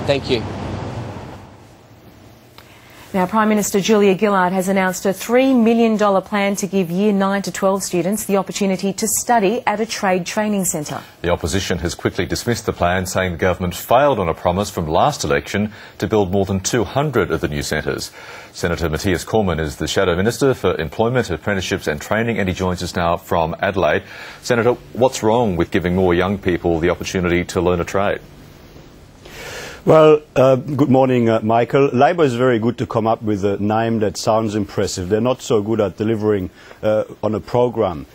Thank you. Now, Prime Minister Julia Gillard has announced a $3 million plan to give Year 9 to 12 students the opportunity to study at a trade training centre. The opposition has quickly dismissed the plan, saying the government failed on a promise from last election to build more than 200 of the new centres. Senator Cormann is the Shadow Minister for Employment, Apprenticeships and Training, and he joins us now from Adelaide. Senator, what's wrong with giving more young people the opportunity to learn a trade? Well, good morning, Michael. Labor is very good to come up with a name that sounds impressive. They're not so good at delivering on a programme.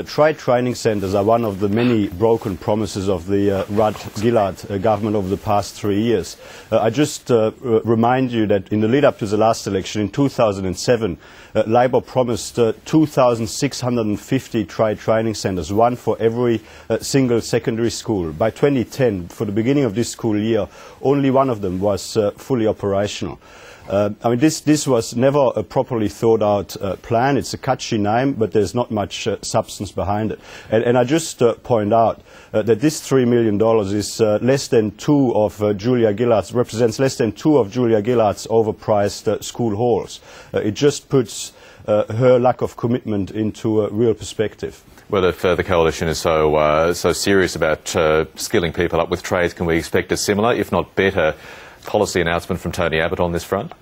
Trade training centres are one of the many broken promises of the Rudd-Gillard government over the past 3 years. I just remind you that in the lead up to the last election in 2007, Labor promised 2,650 trade training centres, one for every single secondary school. By 2010, for the beginning of this school year, only one of them was fully operational. I mean, this was never a properly thought out plan. It's a catchy name, but there's not much substance behind it. And I just point out that this $3 million is less than represents less than two of Julia Gillard's overpriced school halls. It just puts her lack of commitment into a real perspective. Well, if the coalition is so serious about skilling people up with trades, can we expect a similar, if not better, policy announcement from Tony Abbott on this front?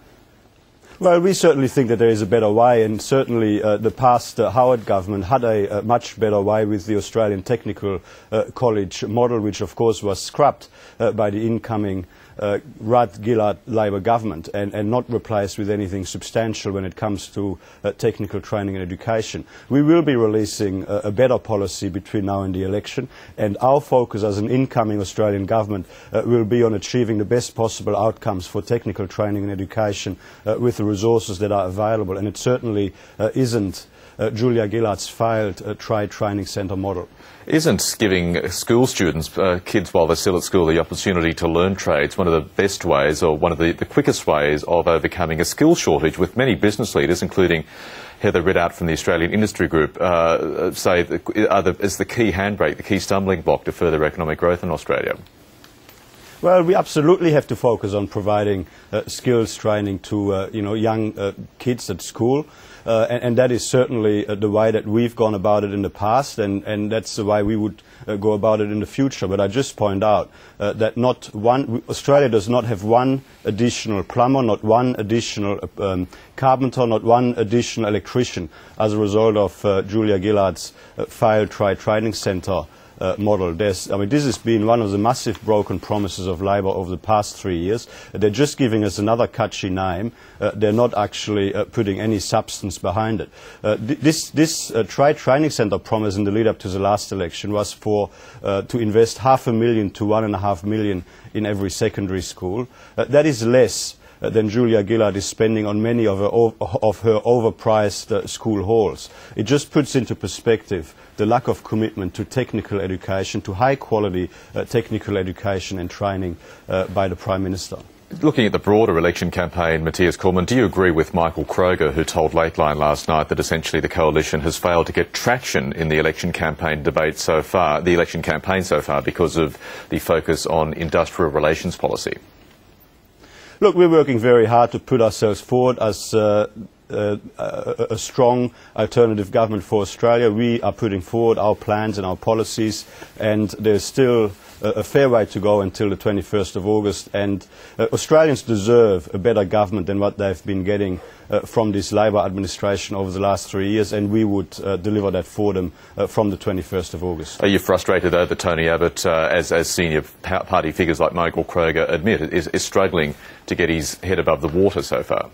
Well, we certainly think that there is a better way, and certainly the past Howard government had a much better way with the Australian Technical College model, which of course was scrapped by the incoming Rudd-Gillard Labor government and not replaced with anything substantial when it comes to technical training and education. We will be releasing a better policy between now and the election, and our focus as an incoming Australian government will be on achieving the best possible outcomes for technical training and education with the resources that are available, and it certainly isn't Julia Gillard's failed trade training centre model. Isn't giving school students, kids while they're still at school, the opportunity to learn trades one of the best ways, or one of the quickest ways of overcoming a skill shortage, with many business leaders, including Heather Ridout from the Australian Industry Group, say that is the key handbrake, the key stumbling block to further economic growth in Australia? Well, we absolutely have to focus on providing skills training to young kids at school, and that is certainly the way that we've gone about it in the past, and that's the way we would go about it in the future. But I just point out that Australia does not have one additional plumber, not one additional carpenter, not one additional electrician as a result of Julia Gillard's failed training centre model. This has been one of the massive broken promises of Labor over the past 3 years. They're just giving us another catchy name. They're not actually putting any substance behind it. This trade training centre promise in the lead up to the last election was to invest $500,000 to $1.5 million in every secondary school. That is less than Julia Gillard is spending on many of her overpriced school halls. It just puts into perspective the lack of commitment to technical education, to high quality technical education and training by the Prime Minister. Looking at the broader election campaign, Cormann, do you agree with Michael Kroger, who told Lateline last night that essentially the coalition has failed to get traction in the election campaign so far because of the focus on industrial relations policy? Look, we're working very hard to put ourselves forward as a strong alternative government for Australia. We are putting forward our plans and our policies, and there's still a fair way to go until the 21st of August, and Australians deserve a better government than what they've been getting from this Labor administration over the last 3 years, and we would deliver that for them from the 21st of August. Are you frustrated, though, that Tony Abbott, as senior party figures like Michael Kroger admit, is struggling to get his head above the water so far?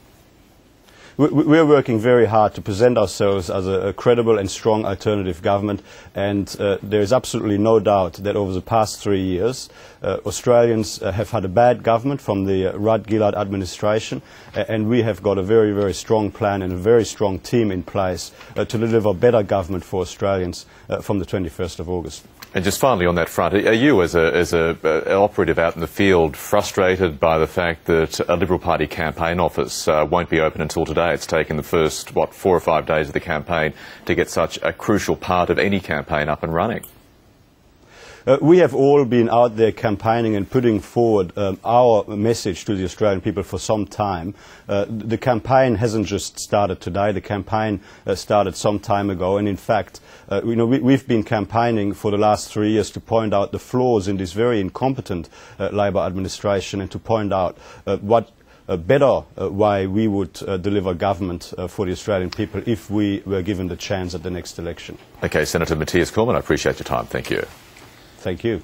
We're working very hard to present ourselves as a credible and strong alternative government, and there is absolutely no doubt that over the past 3 years Australians have had a bad government from the Rudd-Gillard administration, and we have got a very, very strong plan and a very strong team in place to deliver better government for Australians from the 21st of August. And just finally on that front, are you as an operative out in the field frustrated by the fact that a Liberal Party campaign office won't be open until today? It's taken the first, 4 or 5 days of the campaign to get such a crucial part of any campaign up and running. We have all been out there campaigning and putting forward our message to the Australian people for some time. The campaign hasn't just started today. The campaign started some time ago, and in fact, we've been campaigning for the last 3 years to point out the flaws in this very incompetent Labor administration and to point out what a better way we would deliver government for the Australian people if we were given the chance at the next election. Okay, Senator Cormann, I appreciate your time. Thank you. Thank you.